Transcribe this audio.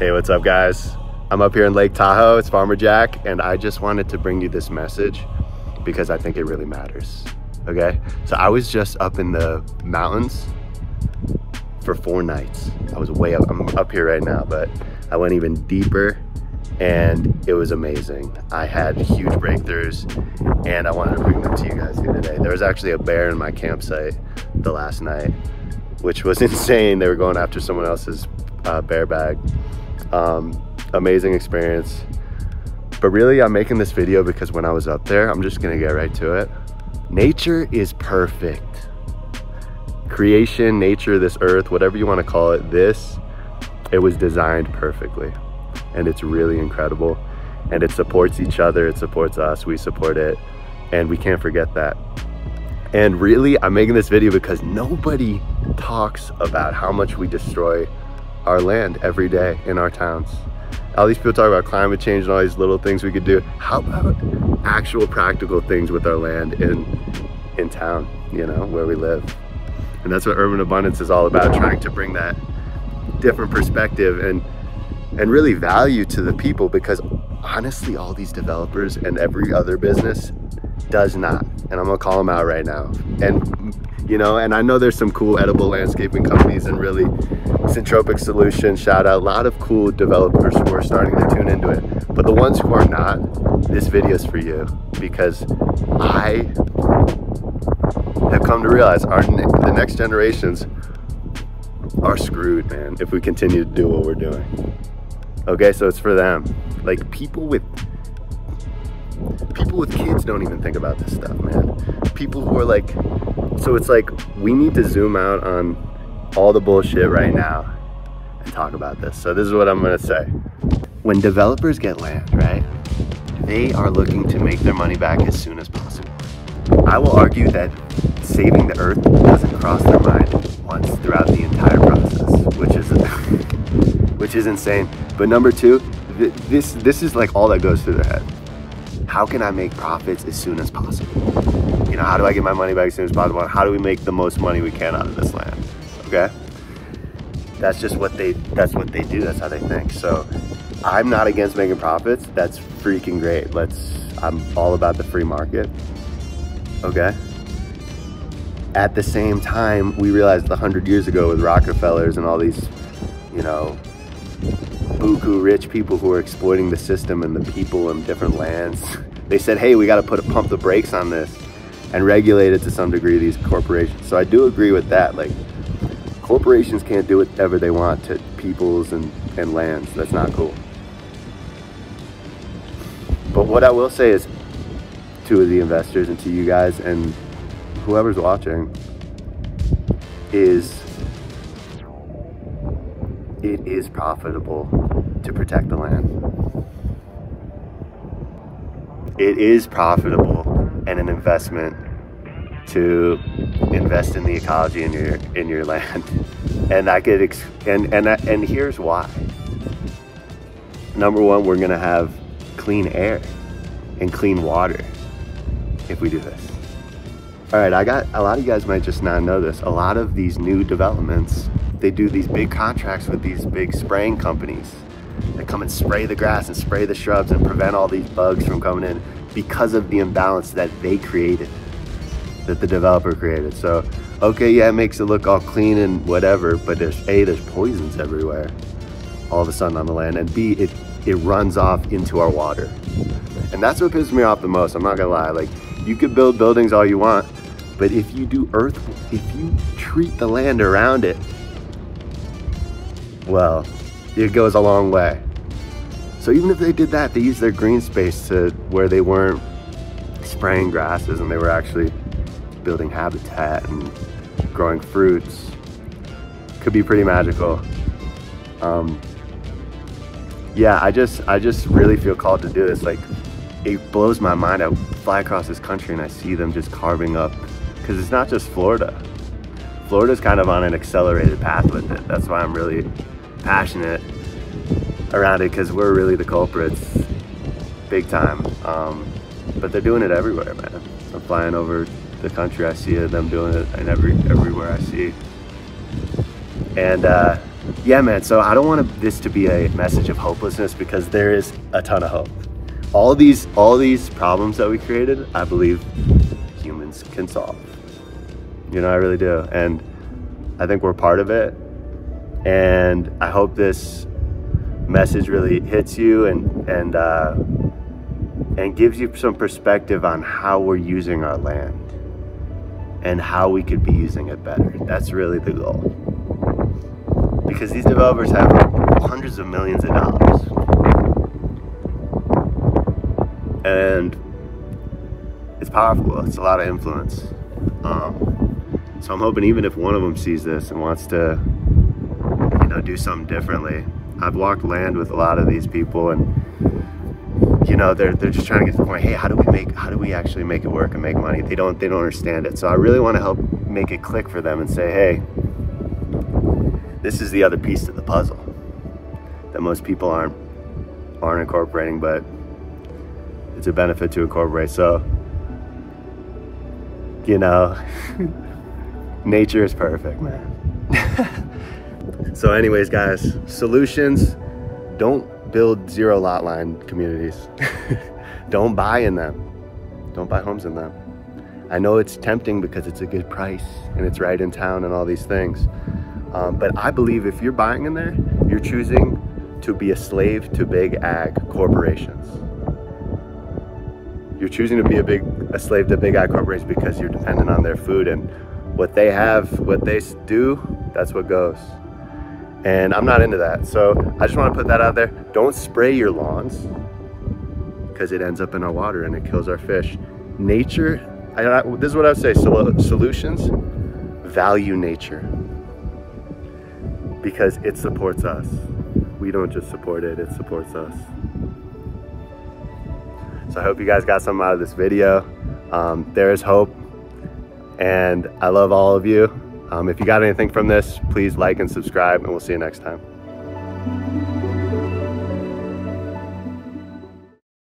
Hey, what's up guys? I'm up here in Lake Tahoe, it's Farmer Jack, and I just wanted to bring you this message because I think it really matters, okay? So I was just up in the mountains for 4 nights. I was way up, I'm up here right now, but I went even deeper and it was amazing. I had huge breakthroughs and I wanted to bring them to you guys here today. There was actually a bear in my campsite the last night, which was insane. They were going after someone else's bear bag. Amazing experience. But really, I'm making this video because when I was up there, I'm just gonna get right to it. Nature is perfect. Creation, nature, this earth, whatever you wanna call it, it was designed perfectly. And it's really incredible. And it supports each other, it supports us, we support it. And we can't forget that. And really, I'm making this video because nobody talks about how much we destroy our land every day in our towns. All these people talk about climate change and all these little things we could do. How about actual practical things with our land in town, you know, where we live? And that's what urban abundance is all about, trying to bring that different perspective and really value to the people, because honestly, all these developers and every other business does not. And I'm gonna call them out right now. And you know, and I know there's some cool edible landscaping companies and really syntropic solutions, shout out, a lot of cool developers who are starting to tune into it. But the ones who are not, this video is for you, because I have come to realize the next generations are screwed, man, if we continue to do what we're doing. Okay, so it's for them. Like people with kids don't even think about this stuff, man. People who are like, so it's like we need to zoom out on all the bullshit right now and talk about this. So this is what I'm gonna say. When developers get land, right, they are looking to make their money back as soon as possible. I will argue that saving the earth doesn't cross their mind once throughout the entire process, which is insane. But number two, this is like all that goes through their head. How can I make profits as soon as possible? You know, how do I get my money back as soon as possible? How do we make the most money we can out of this land? Okay? That's just what they do, that's how they think. So I'm not against making profits, that's freaking great. I'm all about the free market, okay? At the same time, we realized 100 years ago with Rockefellers and all these, you know, buku rich people who are exploiting the system and the people in different lands. They said, hey, we gotta pump the brakes on this and regulate it to some degree, these corporations. So I do agree with that. Like, corporations can't do whatever they want to peoples and lands. That's not cool. But what I will say is to the investors and to you guys and whoever's watching is it is profitable to protect the land. It is profitable and an investment to invest in the ecology in your land. And I could and here's why. Number one, we're gonna have clean air and clean water if we do this. All right, a lot of you guys might just not know this. A lot of these new developments, they do these big contracts with these big spraying companies that come and spray the grass and spray the shrubs and prevent all these bugs from coming in because of the imbalance that they created, that the developer created. So, okay, yeah, it makes it look all clean and whatever, but there's poisons everywhere all of a sudden on the land, and B, it runs off into our water. And that's what pisses me off the most, I'm not gonna lie. Like, you could build buildings all you want, but if you treat the land around it, well, it goes a long way. So even if they did that, they used their green space to where they weren't spraying grasses and they were actually building habitat and growing fruits. Could be pretty magical. Yeah, I just really feel called to do this. Like, it blows my mind. I fly across this country and I see them just carving up, because it's not just Florida. Florida's kind of on an accelerated path with it. That's why I'm really passionate around it, because we're really the culprits, big time. But they're doing it everywhere, man. I'm flying over the country, I see them doing it, and everywhere I see. And yeah, man, so I don't want this to be a message of hopelessness, because there is a ton of hope. All these problems that we created, I believe humans can solve. You know, I really do. And I think we're part of it. And I hope this message really hits you and gives you some perspective on how we're using our land and how we could be using it better. That's really the goal. Because these developers have hundreds of millions of dollars. And it's powerful, it's a lot of influence. So I'm hoping even if one of them sees this and wants to, you know, do something differently. I've walked land with a lot of these people, and you know, they're just trying to get to the point, hey, how do we actually make it work and make money? They don't understand it. So I really want to help make it click for them and say, hey, this is the other piece to the puzzle that most people aren't incorporating, but it's a benefit to incorporate. So, you know, nature is perfect, man. So anyways, guys, solutions: don't build zero lot line communities. Don't buy in them. Don't buy homes in them. I know it's tempting because it's a good price and it's right in town and all these things. But I believe if you're buying in there, you're choosing to be a slave to big ag corporations. You're choosing to be a slave to big ag corporations because you're dependent on their food, and what they have, what they do, that's what goes. And I'm not into that. So I just want to put that out there. Don't spray your lawns, because it ends up in our water and it kills our fish. Nature, this is what I would say, solutions, value nature, because it supports us. We don't just support it, it supports us. So I hope you guys got something out of this video. There is hope, and I love all of you. If you got anything from this, please like and subscribe, and we'll see you next time.